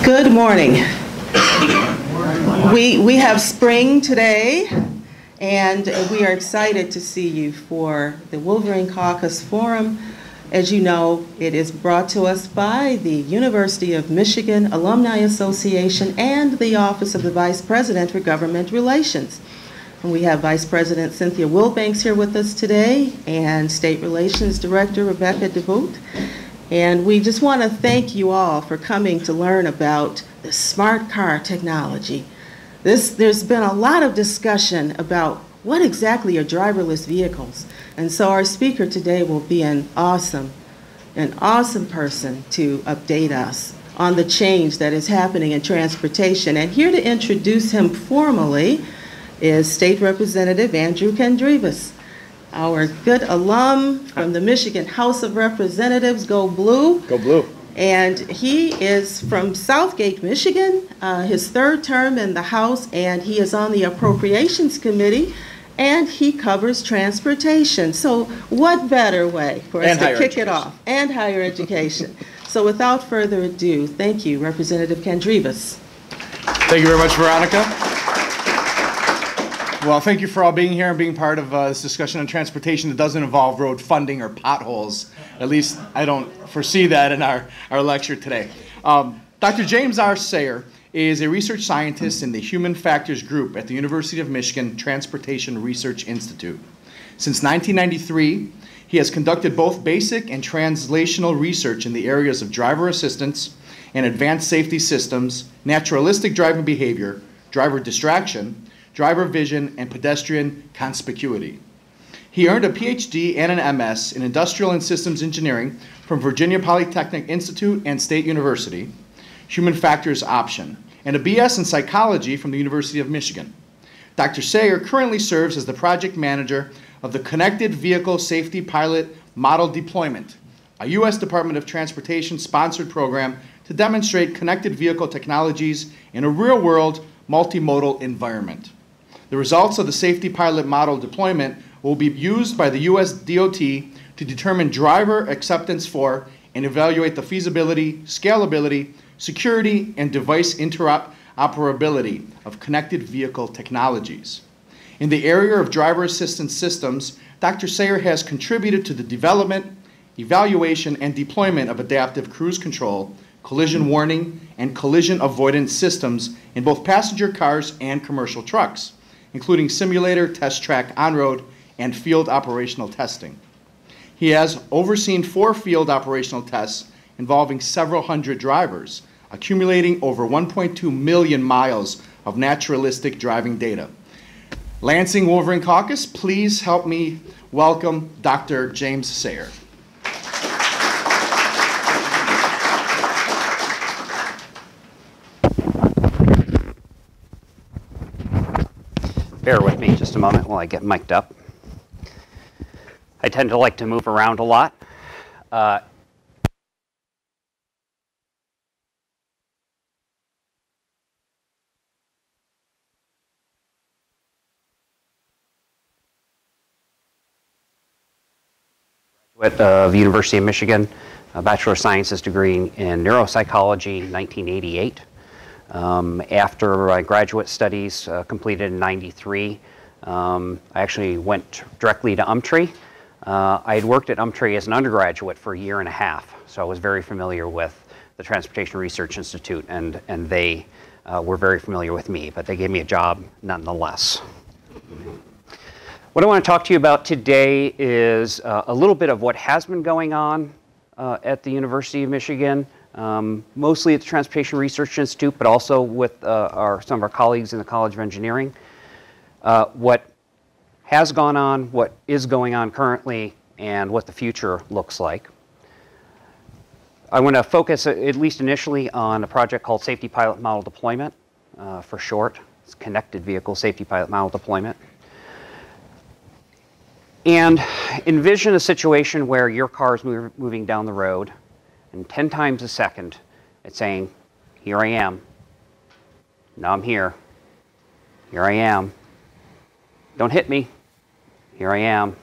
Good morning. We have spring today, and we are excited to see you for the Wolverine Caucus Forum. As you know, it is brought to us by the University of Michigan Alumni Association and the Office of the Vice President for Government Relations. And we have Vice President Cynthia Wilbanks here with us today, and State Relations Director Rebecca DeVoot. And we just want to thank you all for coming to learn about the smart car technology. There's been a lot of discussion about what exactly are driverless vehicles. And so our speaker today will be an awesome person to update us on the change that is happening in transportation. And here to introduce him formally is State Representative Andrew Kendrivas, our good alum from the Michigan House of Representatives. Go Blue. Go Blue. And he is from Southgate, Michigan, his third term in the House, and he is on the Appropriations Committee, and he covers transportation. So what better way for us to kick it off? And higher education. So without further ado, thank you, Representative Kendrivas. Thank you very much, Veronica. Well, thank you for all being here and being part of this discussion on transportation that doesn't involve road funding or potholes. At least I don't foresee that in our lecture today. Dr. James R. Sayer is a research scientist in the Human Factors Group at the University of Michigan Transportation Research Institute. Since 1993, he has conducted both basic and translational research in the areas of driver assistance and advanced safety systems, naturalistic driving behavior, driver distraction, driver vision, and pedestrian conspicuity. He earned a PhD and an MS in Industrial and Systems Engineering from Virginia Polytechnic Institute and State University, Human Factors option, and a BS in Psychology from the University of Michigan. Dr. Sayer currently serves as the project manager of the Connected Vehicle Safety Pilot Model Deployment, a U.S. Department of Transportation sponsored program to demonstrate connected vehicle technologies in a real-world multimodal environment. The results of the Safety Pilot Model Deployment will be used by the U.S. DOT to determine driver acceptance for and evaluate the feasibility, scalability, security, and device interoperability of connected vehicle technologies. In the area of driver assistance systems, Dr. Sayer has contributed to the development, evaluation, and deployment of adaptive cruise control, collision warning, and collision avoidance systems in both passenger cars and commercial trucks, including simulator, test track, on-road, and field operational testing. He has overseen 4 field operational tests involving several hundred drivers, accumulating over 1.2 million miles of naturalistic driving data. Lansing Wolverine Caucus, please help me welcome Dr. James Sayer. Bear with me just a moment while I get mic'd up. I tend to like to move around a lot. Graduate of the University of Michigan, a Bachelor of Sciences degree in neuropsychology in 1988. After my graduate studies completed in '93, I actually went directly to UMTRI. I had worked at UMTRI as an undergraduate for a year and a half, so I was very familiar with the Transportation Research Institute, and they were very familiar with me, but they gave me a job nonetheless. What I want to talk to you about today is a little bit of what has been going on at the University of Michigan, mostly at the Transportation Research Institute, but also with some of our colleagues in the College of Engineering. What has gone on, what is going on currently, and what the future looks like. I want to focus, at least initially, on a project called Safety Pilot Model Deployment, for short. It's Connected Vehicle Safety Pilot Model Deployment. And envision a situation where your car is moving down the road, and 10 times a second, it's saying, here I am. Now I'm here. Here I am. Don't hit me. Here I am.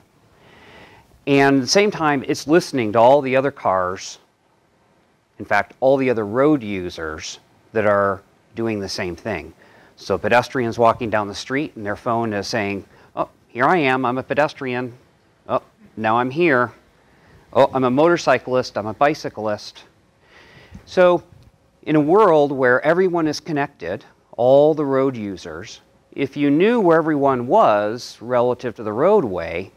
And at the same time, it's listening to all the other cars, in fact, all the other road users that are doing the same thing. So pedestrians walking down the street and their phone is saying, oh, here I am, I'm a pedestrian. Oh, now I'm here. Oh, I'm a motorcyclist, I'm a bicyclist. So in a world where everyone is connected, all the road users, if you knew where everyone was relative to the roadway,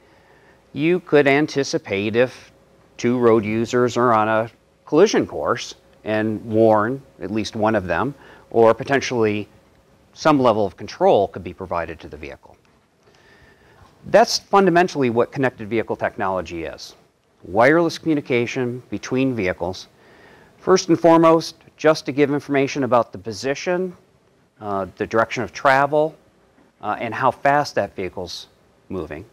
you could anticipate if two road users are on a collision course and warn at least one of them, or potentially some level of control could be provided to the vehicle. That's fundamentally what connected vehicle technology is. Wireless communication between vehicles. First and foremost, just to give information about the position, the direction of travel, and how fast that vehicle's moving.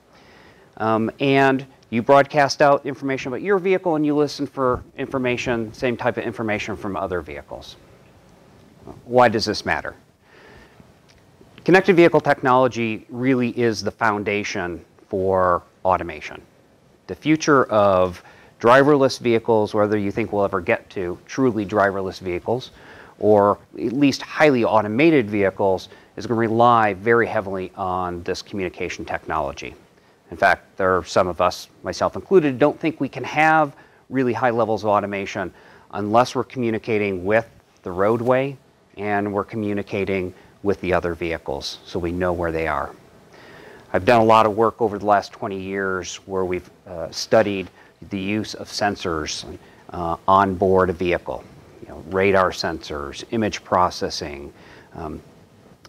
And you broadcast out information about your vehicle and you listen for information, same type of information from other vehicles. Why does this matter? Connected vehicle technology really is the foundation for automation. The future of driverless vehicles, whether you think we'll ever get to truly driverless vehicles, or at least highly automated vehicles, is going to rely very heavily on this communication technology. In fact, there are some of us, myself included, don't think we can have really high levels of automation unless we're communicating with the roadway and we're communicating with the other vehicles so we know where they are. I've done a lot of work over the last 20 years where we've studied the use of sensors on board a vehicle. You know, radar sensors, image processing,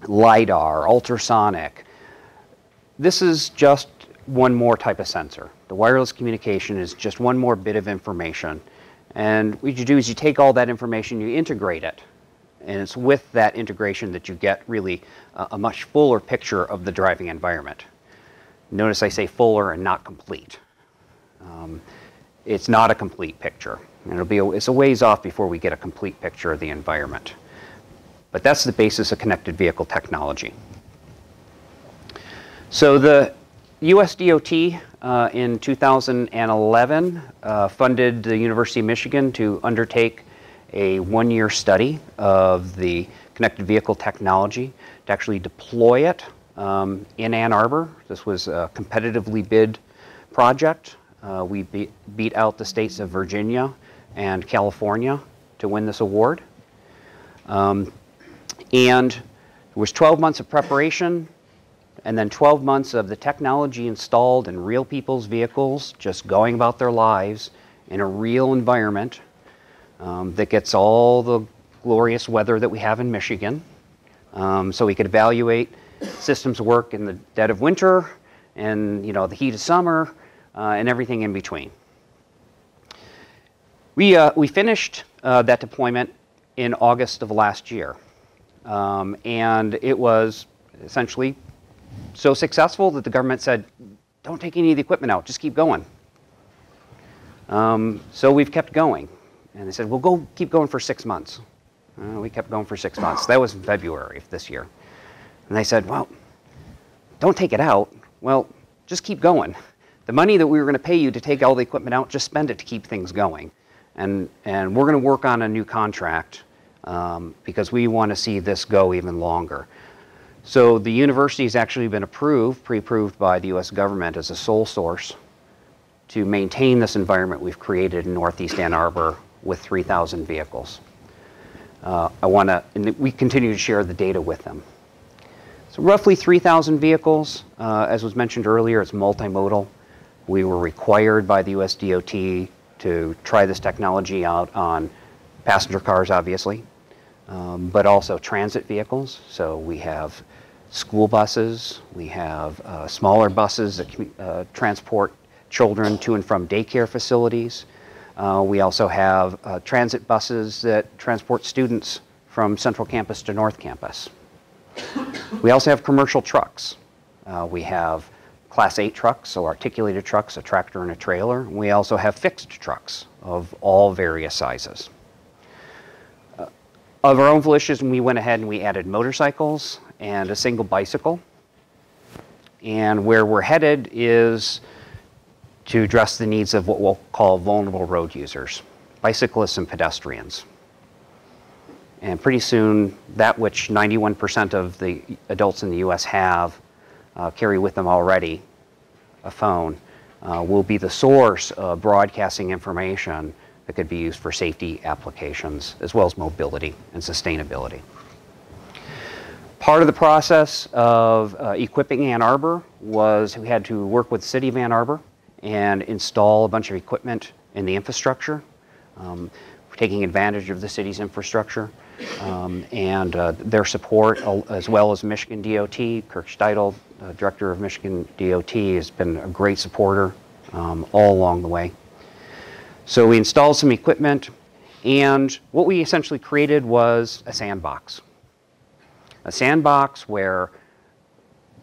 LiDAR, ultrasonic. This is just one more type of sensor. The wireless communication is just one more bit of information. And what you do is you take all that information, you integrate it. And it's with that integration that you get really a much fuller picture of the driving environment. Notice I say fuller and not complete. It's not a complete picture. And it's a ways off before we get a complete picture of the environment. But that's the basis of connected vehicle technology. So the US DOT in 2011 funded the University of Michigan to undertake a one-year study of the connected vehicle technology to actually deploy it in Ann Arbor. This was a competitively bid project. We beat out the states of Virginia and California to win this award. And there was 12 months of preparation and then 12 months of the technology installed in real people's vehicles, just going about their lives in a real environment that gets all the glorious weather that we have in Michigan. So we could evaluate systems work in the dead of winter and the heat of summer and everything in between. We finished that deployment in August of last year. And it was essentially so successful that the government said, don't take any of the equipment out, just keep going. So we've kept going. And they said, well, keep going for 6 months. We kept going for 6 months. That was in February of this year. And they said, well, don't take it out. Well, just keep going. The money that we were going to pay you to take all the equipment out, just spend it to keep things going. And we're going to work on a new contract because we want to see this go even longer. So the university has actually been pre-approved by the U.S. government as a sole source to maintain this environment we've created in Northeast Ann Arbor with 3,000 vehicles. And we continue to share the data with them. So roughly 3,000 vehicles. As was mentioned earlier, it's multimodal. We were required by the US DOT to try this technology out on passenger cars, obviously, but also transit vehicles. So we have school buses, we have smaller buses that transport children to and from daycare facilities. We also have transit buses that transport students from Central Campus to North Campus. We also have commercial trucks. We have Class 8 trucks, so articulated trucks, a tractor and a trailer. We also have fixed trucks of all various sizes. Of our own volition, we went ahead and we added motorcycles and a single bicycle. And where we're headed is to address the needs of what we'll call vulnerable road users, bicyclists and pedestrians. And pretty soon, that which 91% of the adults in the US have carry with them already, a phone, will be the source of broadcasting information that could be used for safety applications, as well as mobility and sustainability. Part of the process of equipping Ann Arbor was we had to work with the City of Ann Arbor and install a bunch of equipment in the infrastructure, taking advantage of the city's infrastructure and their support, as well as Michigan DOT. Kirk Steidel, Director of Michigan DOT, has been a great supporter all along the way. So we installed some equipment, and what we essentially created was a sandbox. A sandbox where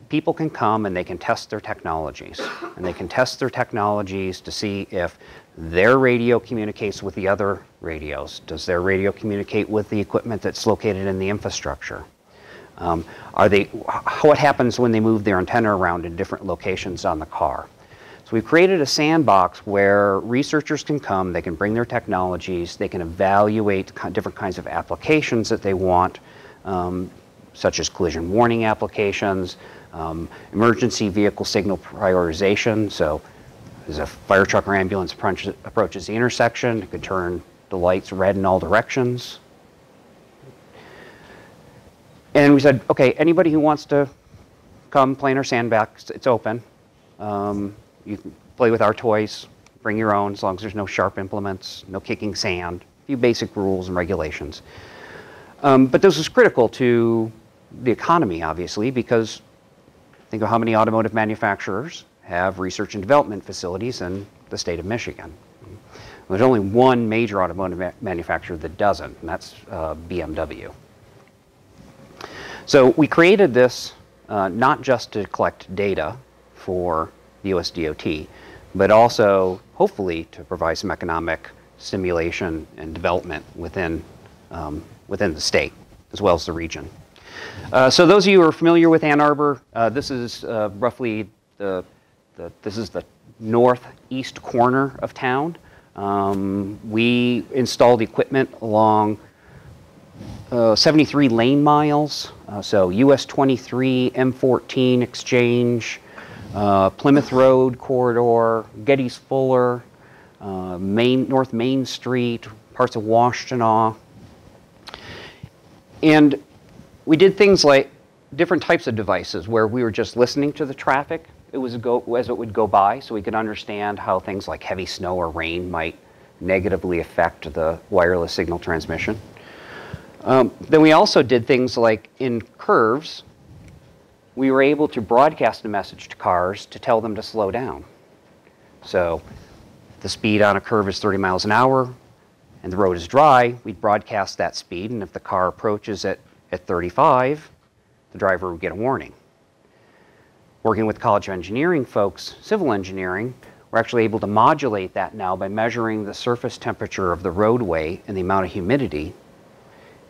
people can come and they can test their technologies. And they can test their technologies to see if their radio communicates with the other radios. Does their radio communicate with the equipment that's located in the infrastructure? What happens when they move their antenna around in different locations on the car? So we've created a sandbox where researchers can come, they can bring their technologies, they can evaluate different kinds of applications that they want, such as collision warning applications, emergency vehicle signal prioritization. So as a fire truck or ambulance approaches the intersection, it could turn the lights red in all directions. And we said, okay, anybody who wants to come play in our sandbox, it's open. You can play with our toys, bring your own, as long as there's no sharp implements, no kicking sand, a few basic rules and regulations. But this was critical to the economy, obviously, because think of how many automotive manufacturers have research and development facilities in the state of Michigan. There's only one major automotive manufacturer that doesn't, and that's BMW. So we created this not just to collect data for the US DOT, but also, hopefully, to provide some economic stimulation and development within the state, as well as the region. So those of you who are familiar with Ann Arbor, this is roughly this is the northeast corner of town. We installed equipment along 73 lane miles, so US 23, M14 exchange, Plymouth Road corridor, Gettys Fuller, North Main Street, parts of Washtenaw. And we did things like different types of devices where we were just listening to the traffic as it would go by, so we could understand how things like heavy snow or rain might negatively affect the wireless signal transmission. Then we also did things like in curves, we were able to broadcast a message to cars to tell them to slow down. So the speed on a curve is 30 miles an hour and the road is dry, we'd broadcast that speed, and if the car approaches it at 35, the driver would get a warning. Working with College of Engineering folks, civil engineering, we're actually able to modulate that now by measuring the surface temperature of the roadway and the amount of humidity,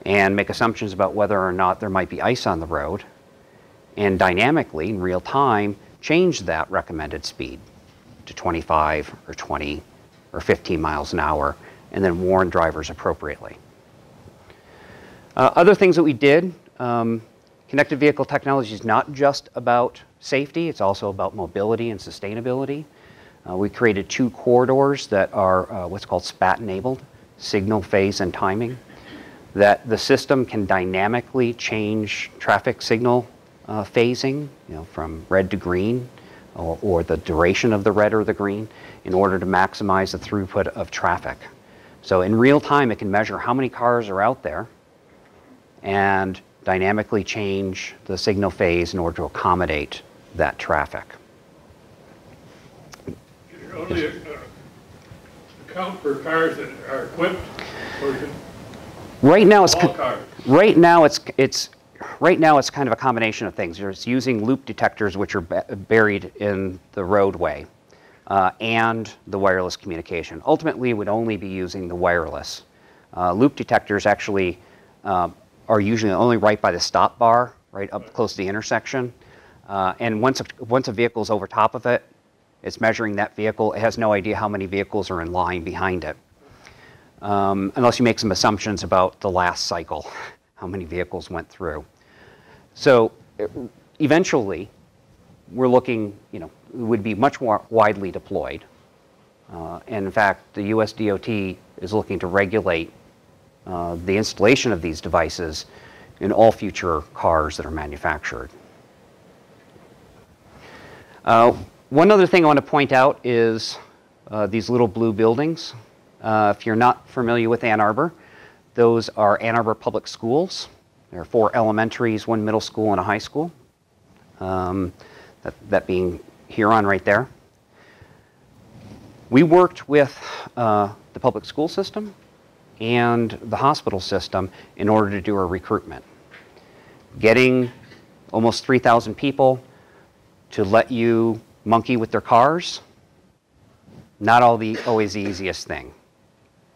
and make assumptions about whether or not there might be ice on the road, and dynamically, in real time, change that recommended speed to 25 or 20 or 15 miles an hour, and then warn drivers appropriately. Other things that we did, connected vehicle technology is not just about safety, it's also about mobility and sustainability. We created 2 corridors that are what's called SPAT-enabled, signal, phase, and timing, that the system can dynamically change traffic signal phasing, from red to green, or the duration of the red or the green, in order to maximize the throughput of traffic. So in real time, it can measure how many cars are out there and dynamically change the signal phase in order to accommodate that traffic. You're only account for cars that are equipped, or is it right now all cars? Right now it's kind of a combination of things. It's using loop detectors, which are buried in the roadway, and the wireless communication. Ultimately, it would only be using the wireless. Loop detectors actually are usually only right by the stop bar, right up close to the intersection. And once a vehicle is over top of it, it's measuring that vehicle. It has no idea how many vehicles are in line behind it. unless you make some assumptions about the last cycle, how many vehicles went through. So eventually, we're looking, it would be much more widely deployed. And in fact, the US DOT is looking to regulate the installation of these devices in all future cars that are manufactured. One other thing I want to point out is these little blue buildings. If you're not familiar with Ann Arbor, those are Ann Arbor Public Schools. There are 4 elementaries, 1 middle school, and a high school. That being Huron right there. We worked with the public school system and the hospital system in order to do a recruitment. Getting almost 3,000 people to let you monkey with their cars, not always the easiest thing,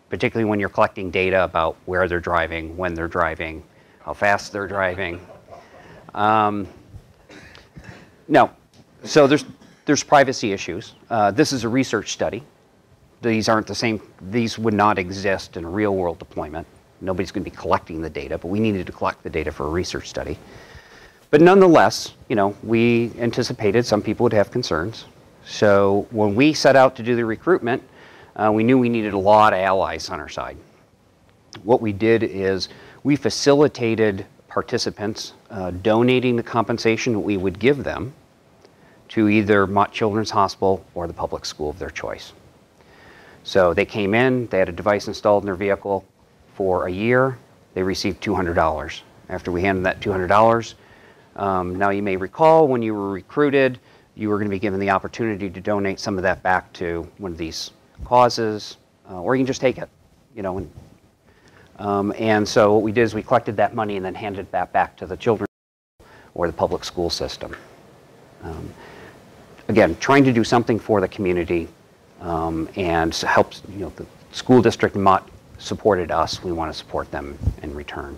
particularly when you're collecting data about where they're driving, when they're driving, how fast they're driving. No, so there's privacy issues. This is a research study. These aren't the same, these would not exist in a real world deployment. Nobody's going to be collecting the data, but we needed to collect the data for a research study. But nonetheless, we anticipated some people would have concerns. So when we set out to do the recruitment, we knew we needed a lot of allies on our side. What we did is we facilitated participants donating the compensation that we would give them to either Mott Children's Hospital or the public school of their choice. So they came in, they had a device installed in their vehicle for a year, they received $200. After we handed that $200, now you may recall when you were recruited, you were going to be given the opportunity to donate some of that back to one of these causes, or you can just take it, and so what we did is we collected that money and then handed that back to the children or the public school system. Again, trying to do something for the community and help, the school district supported us. We want to support them in return.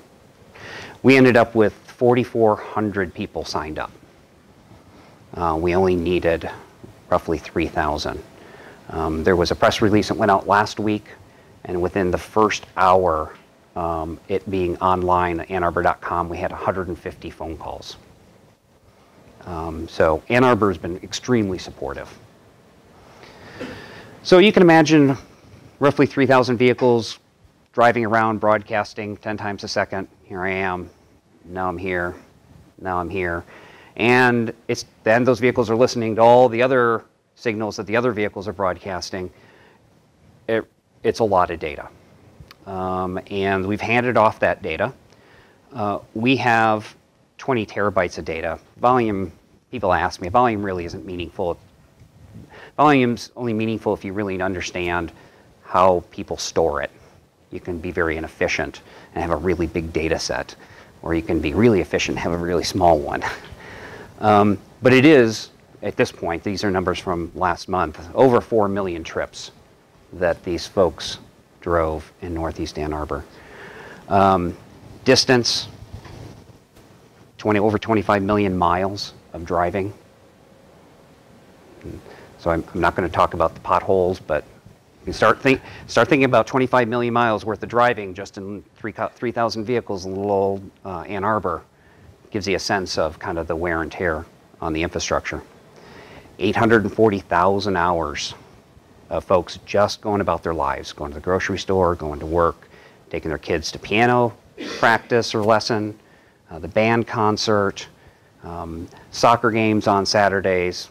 We ended up with 4,400 people signed up. We only needed roughly 3,000. There was a press release that went out last week, and within the first hour, it being online at annarbor.com, we had 150 phone calls. So Ann Arbor has been extremely supportive. So you can imagine roughly 3,000 vehicles driving around, broadcasting 10 times a second. Here I am, now I'm here, now I'm here. And then those vehicles are listening to all the other signals that the other vehicles are broadcasting. It's a lot of data. And we've handed off that data. We have 20 terabytes of data. Volume, people ask me, volume really isn't meaningful. Volume's only meaningful if you really understand how people store it. You can be very inefficient and have a really big data set, or you can be really efficient and have a really small one. But it is, at this point, these are numbers from last month, over 4 million trips that these folks drove in Northeast Ann Arbor. Distance, over 25 million miles of driving. So I'm not going to talk about the potholes, but you can start thinking about 25 million miles worth of driving just in 3,000 vehicles in little old Ann Arbor. Gives you a sense of kind of the wear and tear on the infrastructure. 840,000 hours of folks just going about their lives, going to the grocery store, going to work, taking their kids to piano practice or lesson, the band concert, soccer games on Saturdays,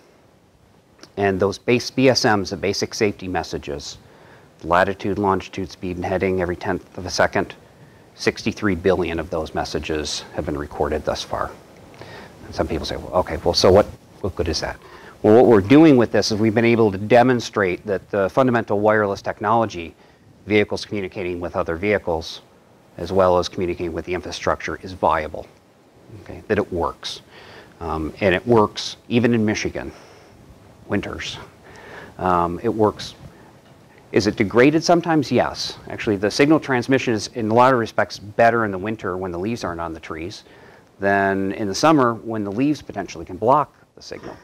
and those BSMs, the basic safety messages, latitude, longitude, speed, and heading every 1/10 of a second, 63 billion of those messages have been recorded thus far. And some people say, well, okay, well, so what good is that? Well, what we're doing with this is we've been able to demonstrate that the fundamental wireless technology, vehicles communicating with other vehicles, as well as communicating with the infrastructure, is viable, okay, that it works. And it works even in Michigan, winters. It works. Is it degraded sometimes? Yes. Actually, the signal transmission is, in a lot of respects, better in the winter when the leaves aren't on the trees than in the summer when the leaves potentially can block the signal.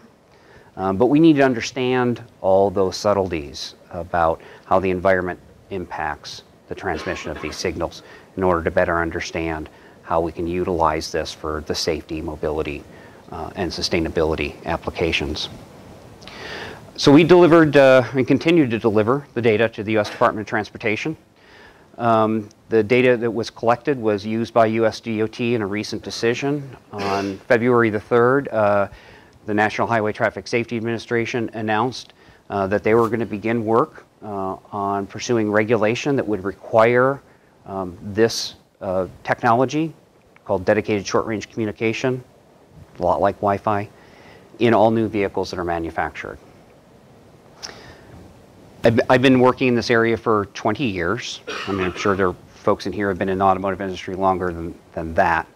But we need to understand all those subtleties about how the environment impacts the transmission of these signals in order to better understand how we can utilize this for the safety, mobility, and sustainability applications. So we delivered and continue to deliver the data to the U.S. Department of Transportation. The data that was collected was used by US DOT in a recent decision. On February the 3rd, the National Highway Traffic Safety Administration announced that they were going to begin work on pursuing regulation that would require this technology called dedicated short-range communication, a lot like Wi-Fi, in all new vehicles that are manufactured. I've been working in this area for 20 years. I mean, I'm sure there are folks in here who have been in the automotive industry longer than that.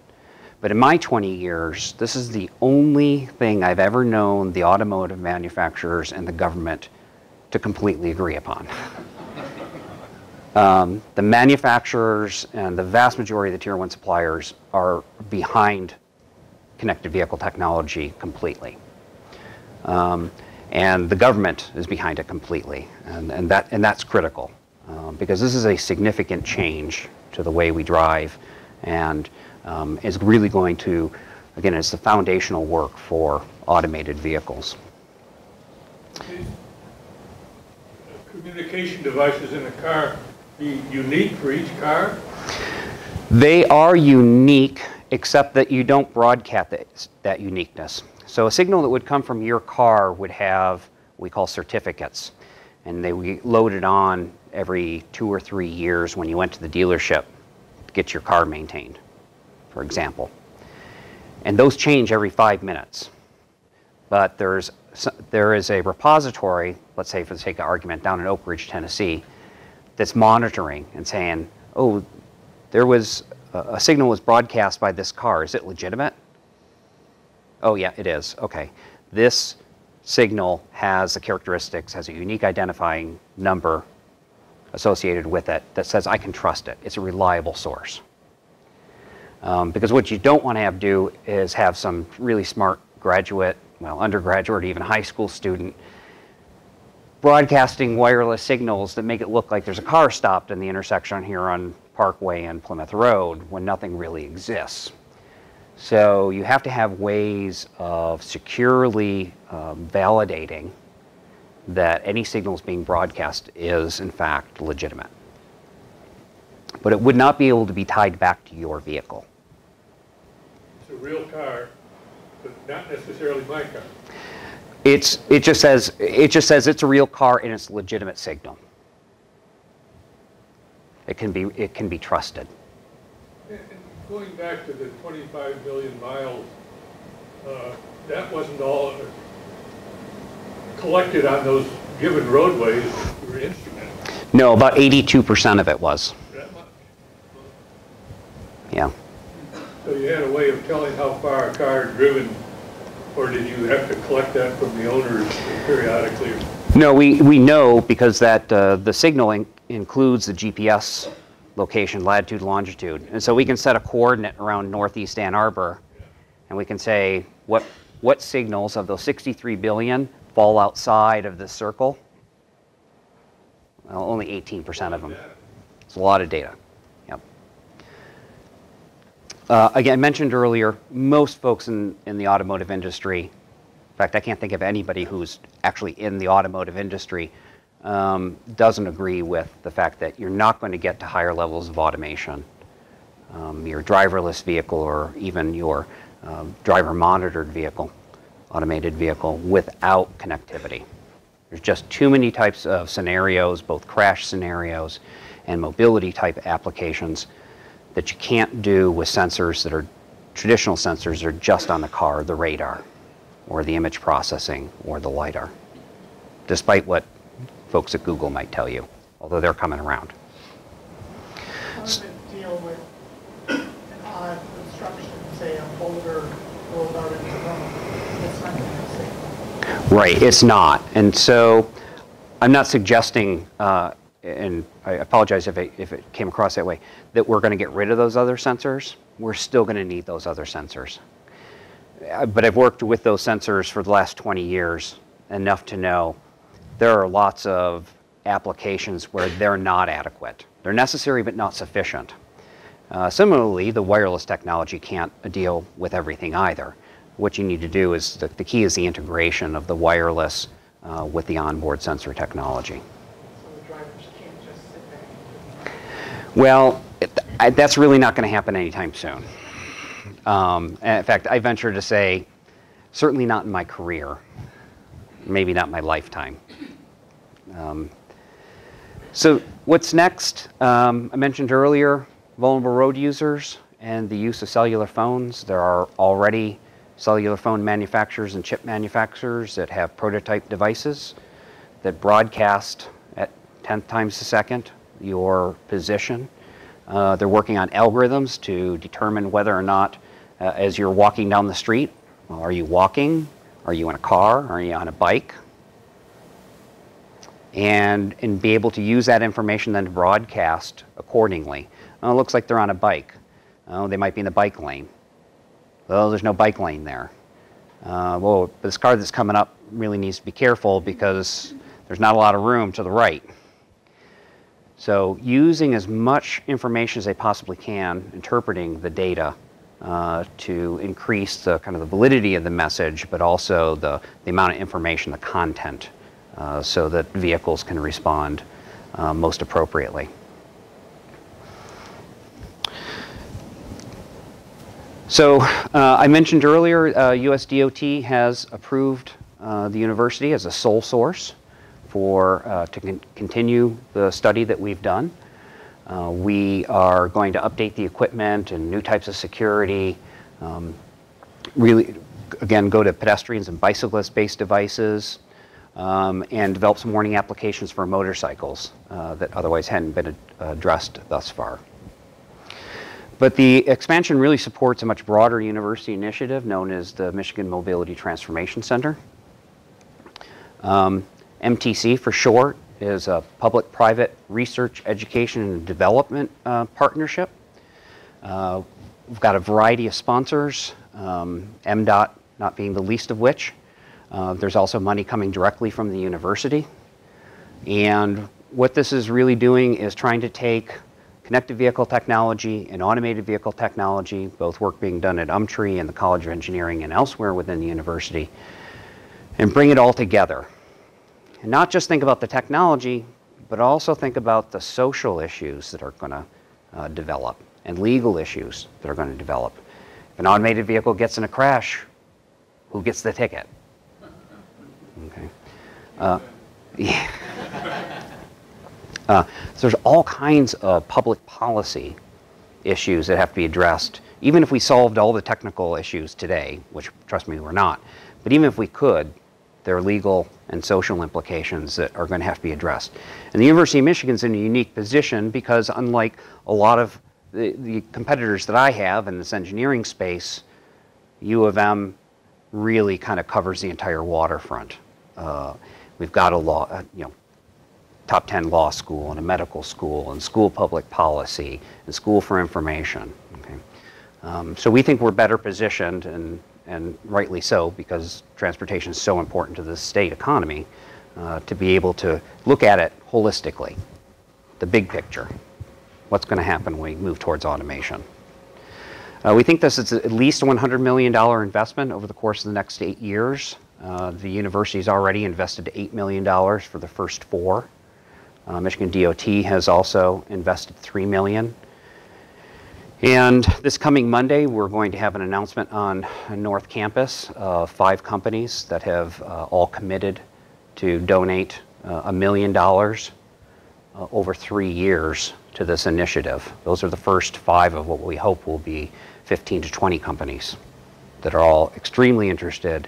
But in my 20 years, this is the only thing I've ever known the automotive manufacturers and the government to completely agree upon. The manufacturers and the vast majority of the Tier 1 suppliers are behind connected vehicle technology completely. And the government is behind it completely, and that's critical because this is a significant change to the way we drive, and is really going to, again, it's the foundational work for automated vehicles. Communication devices in a car be unique for each car? They are unique, except that you don't broadcast that uniqueness. So a signal that would come from your car would have what we call certificates, and they would get loaded on every 2 or 3 years when you went to the dealership to get your car maintained, for example. And those change every 5 minutes. But there is a repository, let's say for the sake of argument, down in Oak Ridge, Tennessee, that's monitoring and saying, oh, there was a signal was broadcast by this car. Is it legitimate? Oh, yeah, it is. Okay. This signal has the characteristics, has a unique identifying number associated with it that says I can trust it. It's a reliable source. Because what you don't want to have do is have some really smart graduate, well, undergraduate, or even high school student broadcasting wireless signals that make it look like there's a car stopped in the intersection here on Parkway and Plymouth Road when nothing really exists. So you have to have ways of securely validating that any signals being broadcast is in fact legitimate. But it would not be able to be tied back to your vehicle. It's a real car, but not necessarily my car. It just says it's a real car and it's a legitimate signal. It can be trusted. And going back to the 25 million miles, that wasn't all collected on those given roadways through instruments. No, about 82% of it was. That much? Yeah. So you had a way of telling how far a car had driven, or did you have to collect that from the owners periodically? No, we know because that the signal includes the GPS location, latitude, longitude. And so we can set a coordinate around northeast Ann Arbor, and we can say what signals of those 63 billion fall outside of this circle. Well, only 18% of them. It's a lot of data. Yep. Again, I mentioned earlier, most folks in the automotive industry, in fact, I can't think of anybody who's actually in the automotive industry doesn't agree with the fact that you're not going to get to higher levels of automation. Your driverless vehicle or even your driver monitored vehicle, automated vehicle, without connectivity. There's just too many types of scenarios, both crash scenarios and mobility type applications, that you can't do with sensors that are traditional sensors that are just on the car, the radar, or the image processing, or the LiDAR, despite what folks at Google might tell you, although they're coming around. How does it deal with an odd obstruction, say a boulder rolled out into the road? It's not going to be safe. Right, it's not. And so I'm not suggesting, and I apologize if it came across that way, that we're going to get rid of those other sensors. We're still going to need those other sensors. But I've worked with those sensors for the last 20 years enough to know there are lots of applications where they're not adequate. They're necessary but not sufficient. Similarly, the wireless technology can't deal with everything either. What you need to do is, the key is the integration of the wireless with the onboard sensor technology. So the drivers can't just sit back. Well, that's really not going to happen anytime soon. In fact, I venture to say, certainly not in my career, maybe not my lifetime. So what's next? I mentioned earlier, vulnerable road users and the use of cellular phones. There are already cellular phone manufacturers and chip manufacturers that have prototype devices that broadcast at 10th times a second your position. They're working on algorithms to determine whether or not, as you're walking down the street, are you walking? Are you in a car? Are you on a bike? And be able to use that information then to broadcast accordingly. It looks like they're on a bike. They might be in the bike lane. Well, there's no bike lane there. Well, this car that's coming up really needs to be careful because there's not a lot of room to the right. So using as much information as they possibly can, interpreting the data to increase the kind of the validity of the message, but also the amount of information, the content, so that vehicles can respond most appropriately. So I mentioned earlier, US DOT has approved the university as a sole source for to continue the study that we've done. We are going to update the equipment and new types of security, really, again, go to pedestrians and bicyclist-based devices, and develop some warning applications for motorcycles that otherwise hadn't been addressed thus far. But the expansion really supports a much broader university initiative known as the Michigan Mobility Transformation Center. MTC for short is a public-private research, education, and development partnership. We've got a variety of sponsors, MDOT not being the least of which. There's also money coming directly from the university. And what this is really doing is trying to take connected vehicle technology and automated vehicle technology, both work being done at UMTRI and the College of Engineering and elsewhere within the university, and bring it all together. And not just think about the technology, but also think about the social issues that are going to develop and legal issues that are going to develop. If an automated vehicle gets in a crash, who gets the ticket? Okay. Yeah. So there's all kinds of public policy issues that have to be addressed, even if we solved all the technical issues today, which, trust me, we're not. But even if we could, there are legal and social implications that are going to have to be addressed. And the University of Michigan's in a unique position because, unlike a lot of the competitors that I have in this engineering space, U of M really kind of covers the entire waterfront. We've got a law, top 10 law school and a medical school and school public policy and school for information. Okay? So we think we're better positioned, and rightly so, because transportation is so important to the state economy, to be able to look at it holistically, the big picture. What's going to happen when we move towards automation? We think this is at least a $100 million investment over the course of the next 8 years. The university's already invested $8 million for the first 4. Michigan DOT has also invested $3 million. And this coming Monday, we're going to have an announcement on North Campus of 5 companies that have all committed to donate $1 million over 3 years to this initiative. Those are the first 5 of what we hope will be 15 to 20 companies that are all extremely interested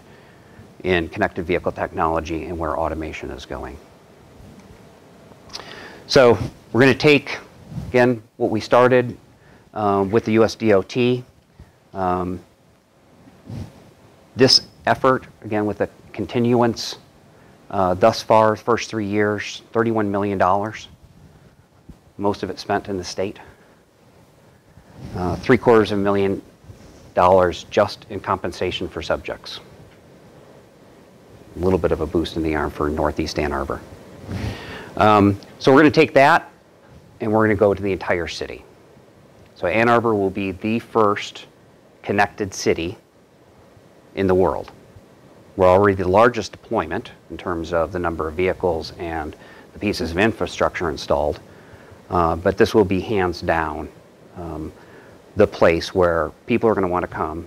in connected vehicle technology and where automation is going. So we're going to take, again, what we started with the US DOT. This effort, again, with the continuance thus far, first 3 years, $31 million. Most of it spent in the state. $750,000 just in compensation for subjects. A little bit of a boost in the arm for Northeast Ann Arbor. So we're going to take that and we're going to go to the entire city. So Ann Arbor will be the first connected city in the world. We're already the largest deployment in terms of the number of vehicles and the pieces of infrastructure installed, but this will be hands down the place where people are going to want to come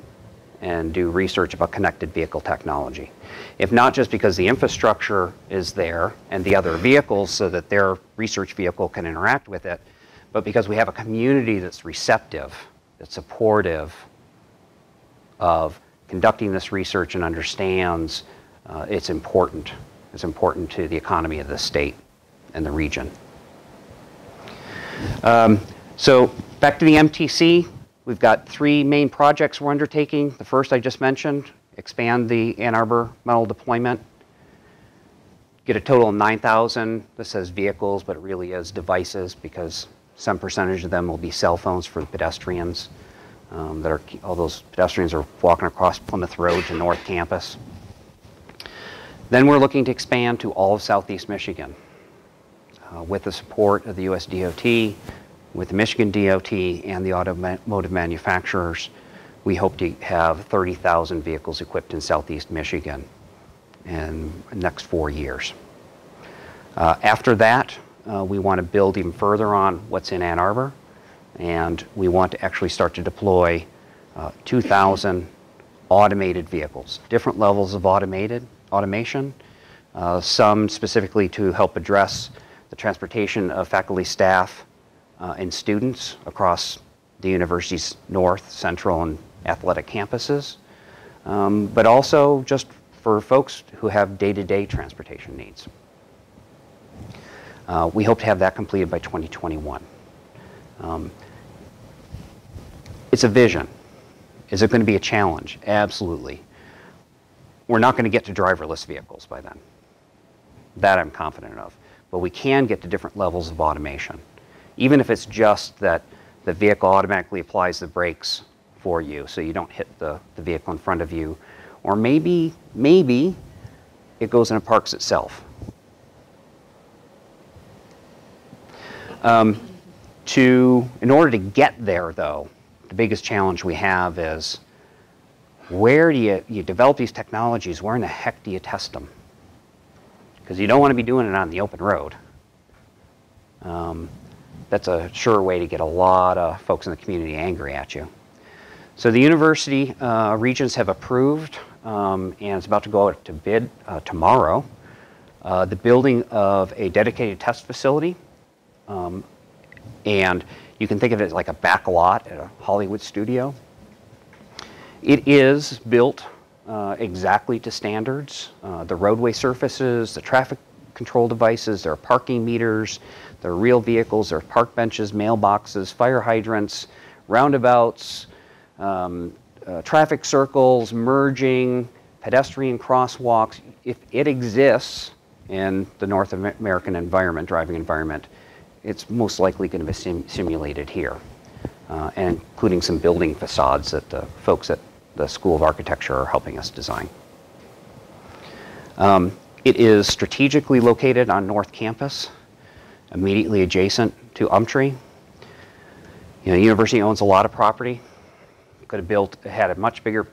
and do research about connected vehicle technology. If not just because the infrastructure is there and the other vehicles so that their research vehicle can interact with it, but because we have a community that's receptive, that's supportive of conducting this research and understands it's important. It's important to the economy of the state and the region. So back to the MTC, we've got 3 main projects we're undertaking. The first I just mentioned, expand the Ann Arbor metal deployment. Get a total of 9,000. This says vehicles, but it really is devices because some percentage of them will be cell phones for the pedestrians. All those pedestrians are walking across Plymouth Road to North Campus. Then we're looking to expand to all of Southeast Michigan with the support of the US DOT, with the Michigan DOT and the automotive manufacturers. We hope to have 30,000 vehicles equipped in Southeast Michigan in the next 4 years. After that, we want to build even further on what's in Ann Arbor, and we want to actually start to deploy 2,000 automated vehicles, different levels of automation, some specifically to help address the transportation of faculty, staff, and students across the university's north, central, and athletic campuses, but also just for folks who have day-to-day transportation needs. We hope to have that completed by 2021. It's a vision. Is it going to be a challenge? Absolutely. We're not going to get to driverless vehicles by then. That I'm confident of. But we can get to different levels of automation. Even if it's just that the vehicle automatically applies the brakes for you so you don't hit the vehicle in front of you. Or maybe it goes and it parks itself. In order to get there, though, the biggest challenge we have is where do you develop these technologies, where in the heck do you test them? Because you don't want to be doing it on the open road. That's a sure way to get a lot of folks in the community angry at you. So the university regents have approved, and it's about to go out to bid tomorrow, the building of a dedicated test facility. And you can think of it like a back lot at a Hollywood studio. It is built exactly to standards. The roadway surfaces, the traffic control devices, there are parking meters, there are real vehicles, there are park benches, mailboxes, fire hydrants, roundabouts, traffic circles, merging, pedestrian crosswalks. If it exists in the North American environment, driving environment, it's most likely going to be simulated here, and including some building facades that the folks at the School of Architecture are helping us design. It is strategically located on North Campus, immediately adjacent to Umtree. The university owns a lot of property. Could have had a much bigger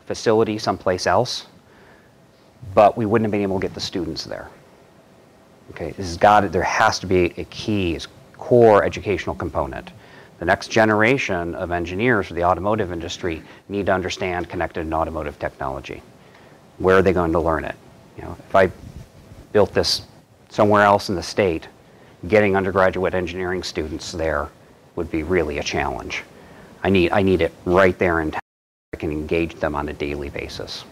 facility someplace else, but we wouldn't have been able to get the students there. Okay, there has to be a key, core educational component. The next generation of engineers for the automotive industry need to understand connected and automotive technology. Where are they going to learn it? If I built this somewhere else in the state, getting undergraduate engineering students there would be really a challenge. I need it right there in town. I can engage them on a daily basis.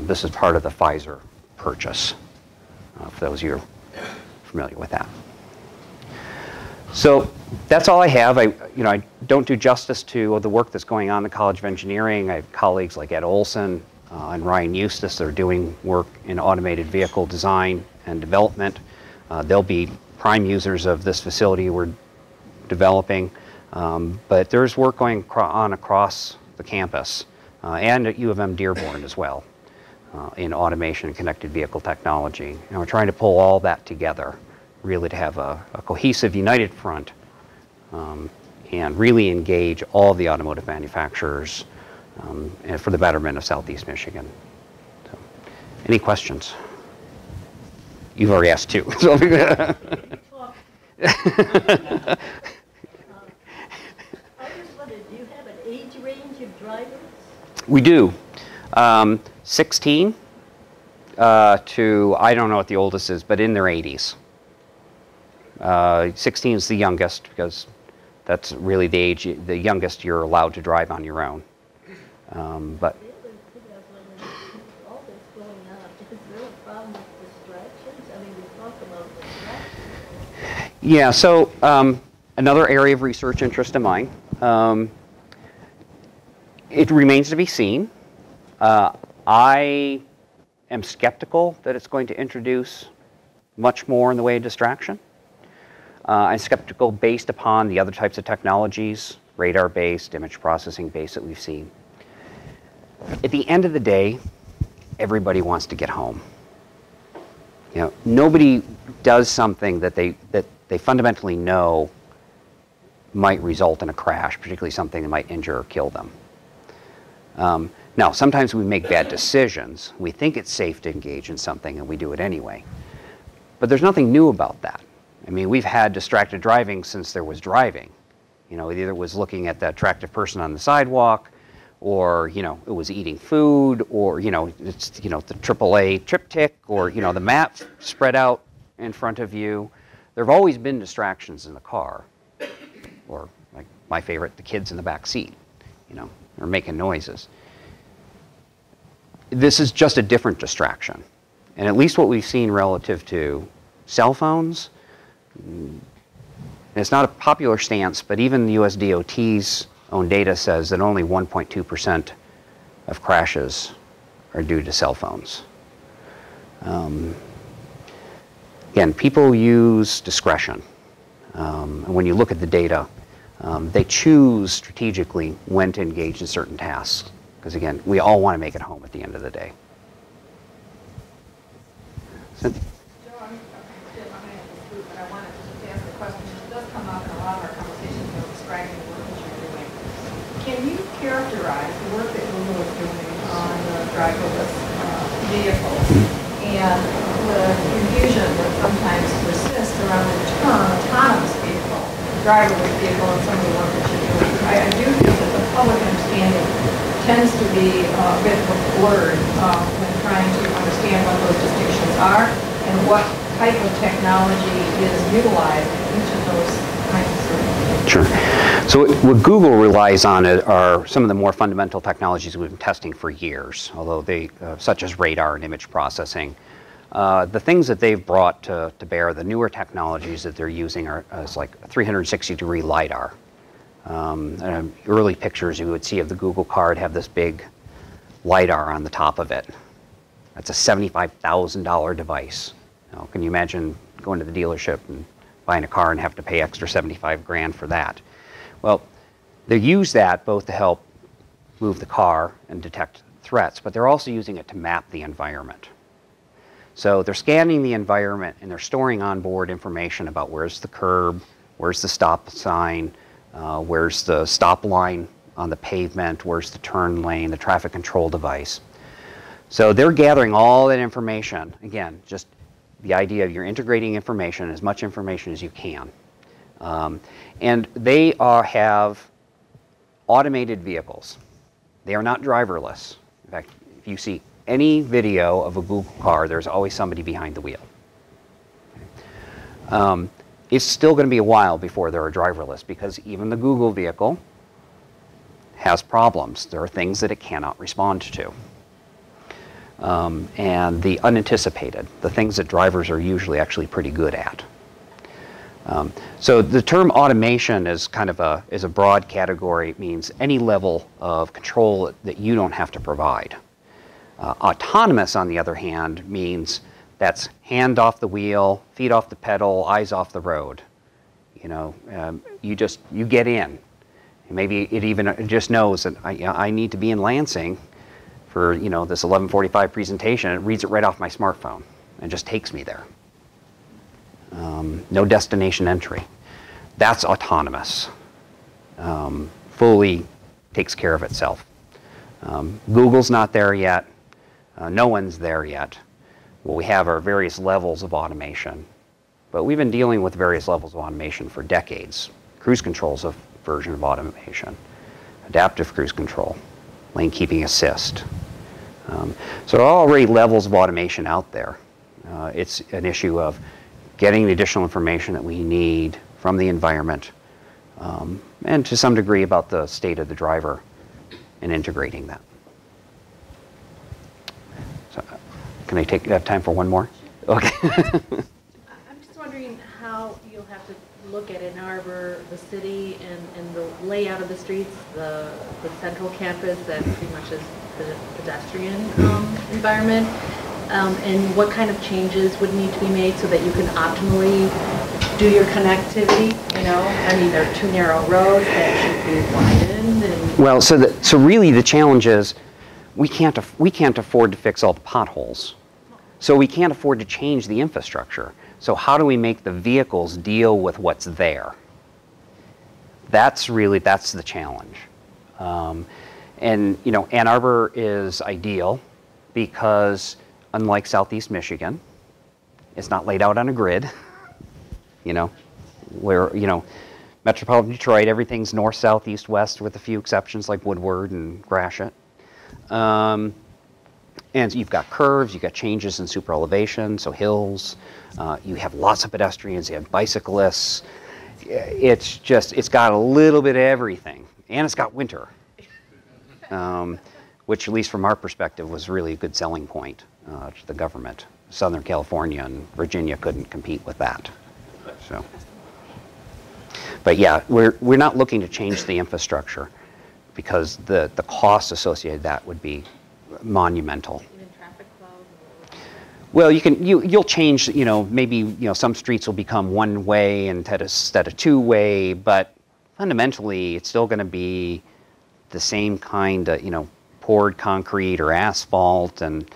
This is part of the Pfizer purchase, for those of you who are familiar with that. So that's all I have. I don't do justice to the work that's going on in the College of Engineering. I have colleagues like Ed Olson and Ryan Eustace that are doing work in automated vehicle design and development. They'll be prime users of this facility we're developing. But there's work going on across the campus and at U of M Dearborn as well in automation and connected vehicle technology. And we're trying to pull all that together really to have a cohesive, united front and really engage all the automotive manufacturers and for the betterment of Southeast Michigan. So, any questions? You've already asked two. So. I just wondered, do you have an age range of drivers? We do. 16 to, I don't know what the oldest is, but in their 80s. 16 is the youngest because that's really the age, the youngest you're allowed to drive on your own. But All this going on, is there a problem with distractions? I mean, we talk about distractions. yeah, so another area of research interest of mine. It remains to be seen. I am skeptical that it's going to introduce much more in the way of distraction. I'm skeptical based upon the other types of technologies, radar-based, image processing-based that we've seen. At the end of the day, everybody wants to get home. You know, nobody does something that they fundamentally know might result in a crash, particularly something that might injure or kill them. Now, sometimes we make bad decisions. We think it's safe to engage in something, and we do it anyway. But there's nothing new about that. I mean, we've had distracted driving since there was driving. You know, it either was looking at the attractive person on the sidewalk, or, you know, it was eating food, or, you know, it's, you know, the AAA triptych, or, you know, the map spread out in front of you. There have always been distractions in the car, or, like my favorite, the kids in the back seat, you know, they're making noises. This is just a different distraction. And at least what we've seen relative to cell phones, and it's not a popular stance, but even the US DOT's own data says that only 1.2% of crashes are due to cell phones. Again, people use discretion. And when you look at the data, they choose strategically when to engage in certain tasks. Because again, we all want to make it home at the end of the day. Joe, I'm going to have to scoop, but I wanted to just ask a question. It does come up in a lot of our conversations about describing the work that you're doing. Can you characterize the work that Google is doing on the driverless vehicles and the confusion that sometimes persists around the term autonomous vehicle, driverless vehicle, and some of the work that you're doing? I do think that the public understanding tends to be a bit of a blurred when trying to understand what those distinctions are and what type of technology is utilized in each of those kinds of circumstances. Sure. So what Google relies on are some of the more fundamental technologies we've been testing for years, although they, such as radar and image processing. The things that they've brought to bear, the newer technologies that they're using are like a 360-degree LiDAR. Early pictures you would see of the Google card have this big LiDAR on the top of it. That's a $75,000 device. Now, can you imagine going to the dealership and buying a car and have to pay extra 75 grand for that? Well, they use that both to help move the car and detect threats, but they're also using it to map the environment. So they're scanning the environment and they're storing onboard information about where's the curb, where's the stop sign, where's the stop line on the pavement, where's the turn lane, the traffic control device. So they're gathering all that information. Again, just the idea of you're integrating information, as much information as you can. And they have automated vehicles. They are not driverless. In fact, if you see any video of a Google car, there's always somebody behind the wheel. It's still going to be a while before they're driverless because even the Google vehicle has problems. There are things that it cannot respond to. And the unanticipated, the things that drivers are usually actually pretty good at. So the term automation is kind of a broad category. It means any level of control that you don't have to provide. Autonomous, on the other hand, means that's hand off the wheel, feet off the pedal, eyes off the road. You know, you get in. Maybe it even just knows that I need to be in Lansing for, you know, this 11:45 presentation. It reads it right off my smartphone and just takes me there. no destination entry. That's autonomous. Fully takes care of itself. Google's not there yet. No one's there yet. What we have are various levels of automation. But we've been dealing with various levels of automation for decades. Cruise control is a version of automation. Adaptive cruise control, lane keeping assist. So there are already levels of automation out there. It's an issue of getting the additional information that we need from the environment, and to some degree about the state of the driver and integrating that. So, can I have time for one more? Okay. I'm just wondering how you'll have to look at Ann Arbor, the city, and the layout of the streets, the central campus that pretty much is the pedestrian environment, and what kind of changes would need to be made so that you can optimally do your connectivity, you know? I mean, there are two narrow roads that should be widened. And well, so really the challenge is we can't afford to fix all the potholes. So we can't afford to change the infrastructure. So how do we make the vehicles deal with what's there? That's the challenge. And you know, Ann Arbor is ideal because unlike Southeast Michigan, it's not laid out on a grid. You know, where, you know, metropolitan Detroit, everything's north, south, east, west, with a few exceptions like Woodward and Gratiot. And you've got curves, you've got changes in super elevation, so hills. You have lots of pedestrians, you have bicyclists. It's got a little bit of everything. And it's got winter, which at least from our perspective was really a good selling point to the government. Southern California and Virginia couldn't compete with that. So, but yeah, we're not looking to change the infrastructure because the costs associated with that would be monumental. even traffic flow. Well, you'll change, you know, maybe, you know, some streets will become one way instead of two way, but fundamentally it's still going to be the same kind of, you know, poured concrete or asphalt, and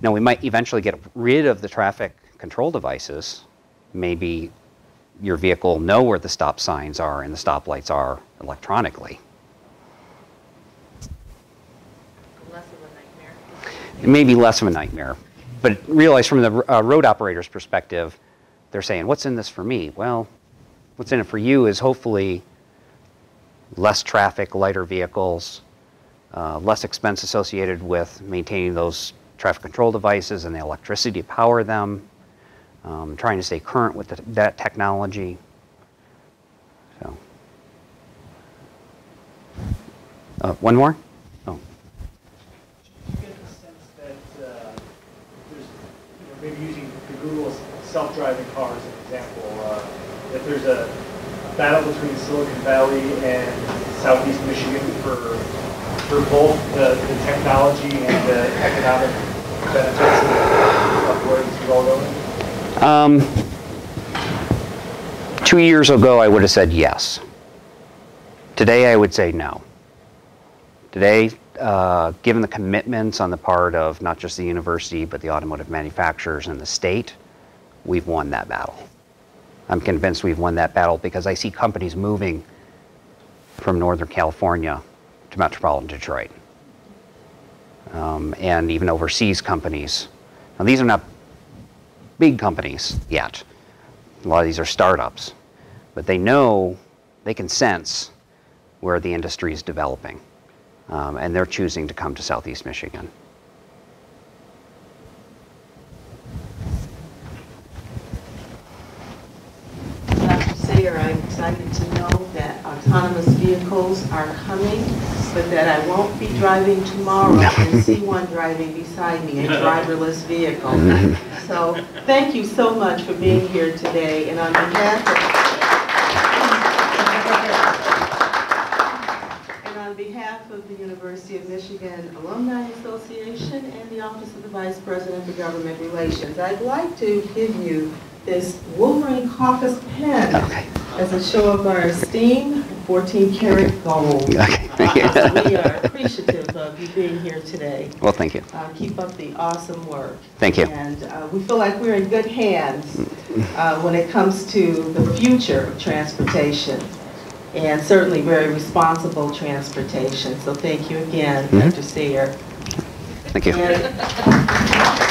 now we might eventually get rid of the traffic control devices. Maybe your vehicle will know where the stop signs are and the stoplights are electronically. Less of a nightmare. It may be less of a nightmare, but realize from the road operator's perspective, they're saying, what's in this for me? Well, what's in it for you is hopefully less traffic, lighter vehicles, less expense associated with maintaining those traffic control devices and the electricity to power them, trying to stay current with that technology. So, one more? Oh. Do you get the sense that there's, you know, maybe using the Google self-driving car as an example, that there's a battle between Silicon Valley and Southeast Michigan for both the technology and the economic benefits of where this is all going? 2 years ago, I would have said yes. Today, I would say no. Today, given the commitments on the part of not just the university, but the automotive manufacturers and the state, we've won that battle. I'm convinced we've won that battle because I see companies moving from Northern California to metropolitan Detroit. And even overseas companies. Now, these are not big companies yet. A lot of these are startups. But they know, they can sense where the industry is developing. And they're choosing to come to Southeast Michigan. Dr. Sayer, I'm excited to know that autonomous vehicles are coming, but that I won't be driving tomorrow and see one driving beside me, a driverless vehicle. So thank you so much for being here today. And on behalf of the University of Michigan Alumni Association and the Office of the Vice President for Government Relations, I'd like to give you this Wolverine Caucus pen as a show of our esteem 14-karat gold. Okay, thank you. We are appreciative of you being here today. Well, thank you. Keep up the awesome work. Thank you. And we feel like we're in good hands when it comes to the future of transportation, and certainly very responsible transportation. So thank you again, Dr. Sayre. Thank you. And